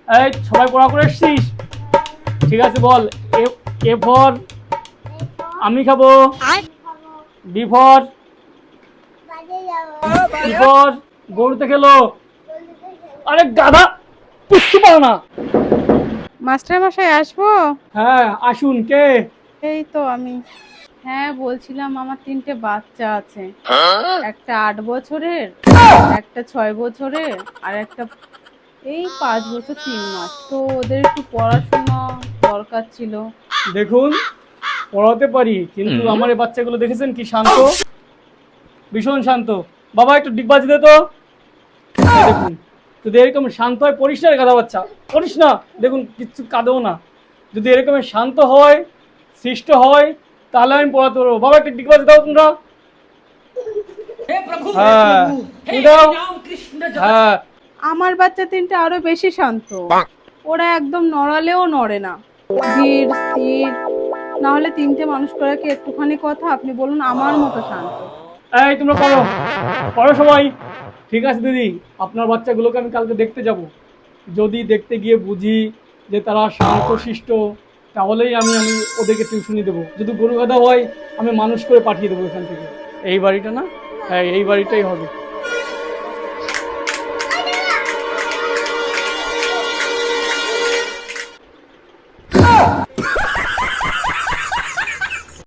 এই সবাই পড়া করে এসছিস? ঠিক আছে বল। এ এ ফর আমি খাবো। বি ফর সি ফর গরুতে খেলো। আরে গাধা, কিচ্ছু পারো না। মাস্টার মশাই আসবো? হ্যাঁ আসুন, কে? এই তো আমি। হ্যাঁ বলছিলাম, আমার 3টে বাচ্চা আছে। একটা 8 বছরের, একটা 6 বছরের, আর একটা এই 5 বছর 3 মাস। তো ওদের একটু পড়াশোনা দরকার ছিল। দেখুন, পড়াতে পারি, কিন্তু আমার এই বাচ্চাগুলো দেখেছেন কি শান্ত, ভীষণ শান্ত। বাবা একটু ডিগবাজি দে তো। এই দেখুন, যদি এরকম শান্ত হয়, পড়িস না রে গাধা বাচ্চা, পড়িস না। দেখুন কিচ্ছু কাঁদেও না। যদি এরকম শান্ত হয়, সৃষ্ট হয়, তাহলে আমি পড়াতে পারবো। বাবা একটু ডিগবাজি দাও তোমরা। হ্যাঁ তুমি দাও। হ্যাঁ আমার বাচ্চা 3টে আরো বেশি শান্ত। ওরা একদম নড়ালেও নড়ে না, ধীর স্থির। না হলে 3টে মানুষ করা কি একটুখানি কথা? আপনি বলুন, আমার মতো শান্ত। এই তোমরা পড়ো, পড়ো সবাই। ঠিক আছে দিদি, আপনার বাচ্চাগুলোকে আমি কালকে দেখতে যাব। যদি দেখতে গিয়ে বুঝি যে তারা শান্তশিষ্ট, তাহলেই আমি ওদেরকে টিউশনি দেবো। যদি গরু গাধা হয়, আমি মানুষ করে পাঠিয়ে দেবো এখান থেকে। এই বাড়িটা না? হ্যাঁ এই বাড়িটাই হবে।